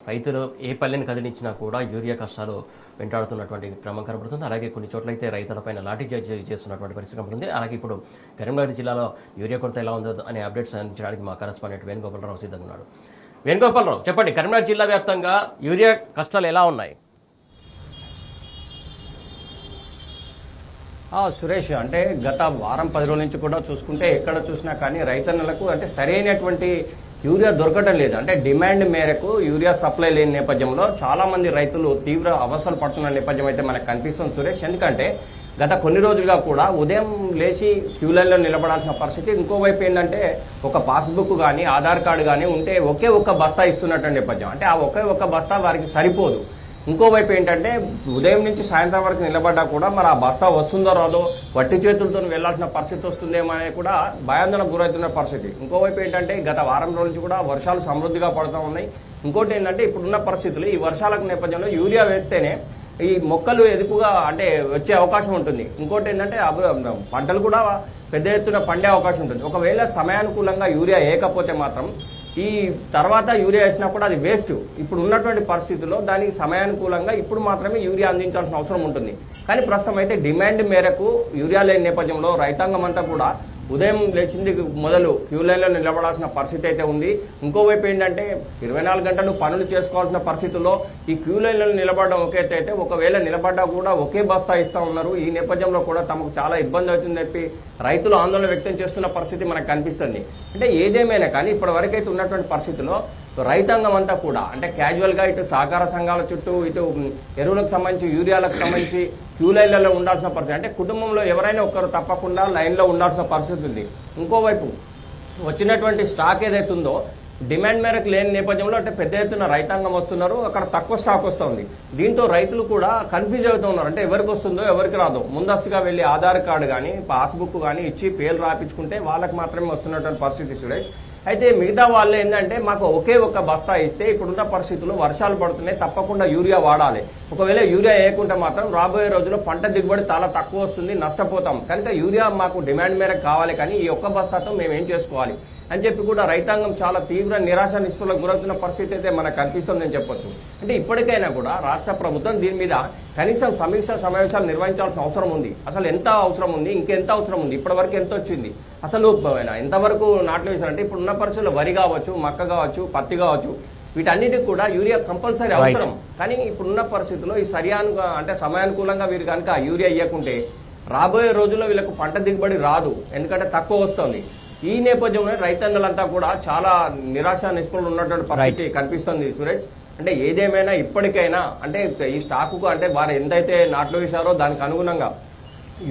రైతులు ఏ పల్లెని కదిలించినా కూడా యూరియా కష్టాలు వెంటాడుతున్నటువంటి క్రమం కనబడుతుంది. అలాగే కొన్ని చోట్లయితే రైతులపైన లాఠీ చార్జ్ చేస్తున్నటువంటి పరిస్థితి కనబడుతుంది. అలాగే ఇప్పుడు కరీంనగర్ జిల్లాలో యూరియా కొరత ఎలా ఉందో అనే అప్డేట్స్ అందించడానికి మా కరెస్పాండెంట్ వేణుగోపాలరావు సిద్ధంగా ఉన్నాడు. వేణుగోపాలరావు, చెప్పండి, కరీంనగర్ జిల్లా వ్యాప్తంగా యూరియా కష్టాలు ఎలా ఉన్నాయి? సురేష్, అంటే గత వారం 10 రోజుల నుంచి కూడా చూసుకుంటే ఎక్కడ చూసినా కానీ రైతన్నలకు అంటే సరైనటువంటి యూరియా దొరకటం లేదు. అంటే డిమాండ్ మేరకు యూరియా సప్లై లేని నేపథ్యంలో చాలామంది రైతులు తీవ్ర అవస్థలు పడుతున్న నేపథ్యం అయితే మనకు కనిపిస్తుంది సురేష్. ఎందుకంటే గత కొన్ని రోజులుగా కూడా ఉదయం లేచి క్యూ లైన్లో నిలబడాల్సిన పరిస్థితి, ఇంకోవైపు ఏంటంటే ఒక పాస్బుక్ కానీ ఆధార్ కార్డు కానీ ఉంటే ఒకే ఒక్క బస్తా ఇస్తున్నట్టు నేపథ్యం. అంటే ఆ ఒకే ఒక్క బస్తా వారికి సరిపోదు. ఇంకోవైపు ఏంటంటే ఉదయం నుంచి సాయంత్రం వరకు నిలబడ్డా కూడా మరి ఆ బస్తా వస్తుందో రాదో, వట్టి చేతులతో వెళ్లాల్సిన పరిస్థితి వస్తుందేమో అనేది కూడా భయాందోళనకు గురవుతున్న పరిస్థితి. ఇంకోవైపు ఏంటంటే గత వారం రోజుల నుంచి కూడా వర్షాలు సమృద్ధిగా పడుతూ ఉన్నాయి. ఇంకోటి ఏంటంటే ఇప్పుడున్న పరిస్థితులు ఈ వర్షాలకు నేపథ్యంలో యూరియా వేస్తేనే ఈ మొక్కలు ఎదుగుగా అంటే వచ్చే అవకాశం ఉంటుంది. ఇంకోటి ఏంటంటే పంటలు కూడా పెద్ద ఎత్తున పండే అవకాశం ఉంటుంది. ఒకవేళ సమయానుకూలంగా యూరియా వేయకపోతే మాత్రం ఈ తర్వాత యూరియా వేసినా కూడా అది వేస్ట్. ఇప్పుడు ఉన్నటువంటి పరిస్థితుల్లో దానికి సమయానుకూలంగా ఇప్పుడు మాత్రమే యూరియా అందించాల్సిన అవసరం ఉంటుంది. కానీ ప్రస్తుతం అయితే డిమాండ్ మేరకు యూరియా లేని నేపథ్యంలో రైతాంగం అంతా కూడా ఉదయం లేచింది మొదలు క్యూ లైన్లో నిలబడాల్సిన పరిస్థితి అయితే ఉంది. ఇంకోవైపు ఏంటంటే 24 గంటలు పనులు చేసుకోవాల్సిన పరిస్థితుల్లో ఈ క్యూ లైన్లో నిలబడడం ఒకే అయితే ఒకవేళ నిలబడ్డా కూడా ఒకే బస్తా ఇస్తూ ఉన్నారు. ఈ నేపథ్యంలో కూడా తమకు చాలా ఇబ్బంది అవుతుందని చెప్పి రైతులు ఆందోళన వ్యక్తం చేస్తున్న పరిస్థితి మనకు కనిపిస్తుంది. అంటే ఏదేమైనా కానీ ఇప్పటి వరకైతే ఉన్నటువంటి పరిస్థితుల్లో రైతాంగం అంతా కూడా అంటే క్యాజువల్గా ఇటు సహకార సంఘాల చుట్టూ ఇటు ఎరువులకు సంబంధించి యూరియాలకు సంబంధించి క్యూ లైన్లలో ఉండాల్సిన పరిస్థితి. అంటే కుటుంబంలో ఎవరైనా ఒకరు తప్పకుండా లైన్లో ఉండాల్సిన పరిస్థితి ఉంది. ఇంకోవైపు వచ్చినటువంటి స్టాక్ ఏదైతే ఉందో డిమాండ్ మేరకు లేని నేపథ్యంలో అంటే పెద్ద ఎత్తున రైతాంగం వస్తున్నారు, అక్కడ తక్కువ స్టాక్ వస్తుంది. దీంతో రైతులు కూడా కన్ఫ్యూజ్ అవుతూ ఉన్నారు. అంటే ఎవరికి వస్తుందో ఎవరికి రాదో, ముందస్తుగా వెళ్ళి ఆధార్ కార్డు కానీ పాస్బుక్ కానీ ఇచ్చి పేర్లు రాయించుకుంటే వాళ్ళకి మాత్రమే వస్తున్నటువంటి పరిస్థితి సురేష్. అయితే మిగతా వాళ్ళు ఏంటంటే మాకు ఒకే ఒక్క బస్తా ఇస్తే ఇప్పుడున్న పరిస్థితుల్లో వర్షాలు పడుతున్నాయి, తప్పకుండా యూరియా వాడాలి. ఒకవేళ యూరియా వేయకుంటే మాత్రం రాబోయే రోజుల్లో పంట దిగుబడి చాలా తక్కువ వస్తుంది, నష్టపోతాం. కనుక యూరియా మాకు డిమాండ్ మేరకు కావాలి, కానీ ఈ ఒక్క బస్తాతో మేము ఏం చేసుకోవాలి అని చెప్పి కూడా రైతాంగం చాలా తీవ్ర నిరాశ నిస్పృహలకు గురవుతున్న పరిస్థితి అయితే మనకు కనిపిస్తుందని చెప్పొచ్చు. అంటే ఇప్పటికైనా కూడా రాష్ట్ర ప్రభుత్వం దీని మీద కనీసం సమీక్ష సమావేశాలు నిర్వహించాల్సిన అవసరం ఉంది. అసలు ఎంత అవసరం ఉంది, ఇంకెంత అవసరం ఉంది, ఇప్పటివరకు ఎంత వచ్చింది, అసలు ఎంతవరకు నాట్లు వేసారంటే ఇప్పుడున్న పరిస్థితుల్లో వరి కావచ్చు, మక్క కావచ్చు, పత్తి కావచ్చు, వీటన్నిటికి కూడా యూరియా కంపల్సరీ అవసరం. కానీ ఇప్పుడున్న పరిస్థితుల్లో ఈ అంటే సమయానుకూలంగా వీరు కనుక యూరియా ఇవ్వకుంటే రాబోయే రోజుల్లో వీళ్ళకు పంట దిగుబడి రాదు, ఎందుకంటే తక్కువ వస్తుంది. ఈ నేపథ్యంలో రైతన్నలంతా కూడా చాలా నిరాశ నిస్పృహలు ఉన్నటువంటి పరిస్థితి కనిపిస్తుంది సురేష్. అంటే ఏదేమైనా ఇప్పటికైనా అంటే ఈ స్టాకుకు అంటే వారు ఎంతైతే నాట్లు వేశారో దానికి అనుగుణంగా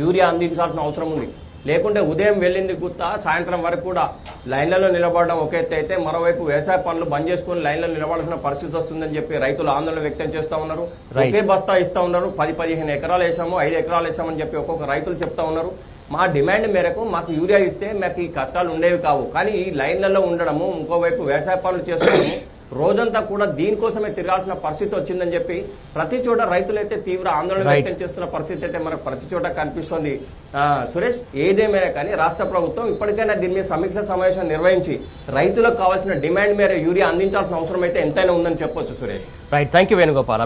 యూరియా అందించాల్సిన అవసరం ఉంది. లేకుంటే ఉదయం వెళ్ళింది గుత్తా సాయంత్రం వరకు కూడా లైన్లలో నిలబడడం ఒక ఎత్తు అయితే, మరోవైపు వ్యవసాయ పనులు బంద్ చేసుకుని లైన్లో నిలబడాల్సిన పరిస్థితి వస్తుందని చెప్పి రైతులు ఆందోళన వ్యక్తం చేస్తూ ఉన్నారు. ఒకే బస్తా ఇస్తూ ఉన్నారు. 10-15 ఎకరాలు వేసాము, 5 ఎకరాలు వేసామని చెప్పి ఒక్కొక్క రైతులు చెప్తా ఉన్నారు. మా డిమాండ్ మేరకు మాకు యూరియా ఇస్తే మాకు ఈ కష్టాలు ఉండేవి కావు. కానీ ఈ లైన్లలో ఉండడము, ఇంకోవైపు వ్యవసాయ పనులు చేసుకోవడము, రోజంతా కూడా దీనికోసమే తిరగాల్సిన పరిస్థితి వచ్చిందని చెప్పి ప్రతి చోట రైతులైతే తీవ్ర ఆందోళన వ్యక్తం చేస్తున్న పరిస్థితి అయితే మనకు ప్రతి చోట కనిపిస్తుంది సురేష్. ఏదేమైనా కానీ రాష్ట్ర ప్రభుత్వం ఇప్పటికైనా దీని మీద సమీక్ష సమావేశం నిర్వహించి రైతులకు కావాల్సిన డిమాండ్ మేర యూరియా అందించాల్సిన అవసరం అయితే ఎంతైనా ఉందని చెప్పొచ్చు Suresh. Right, thank you Venugopal.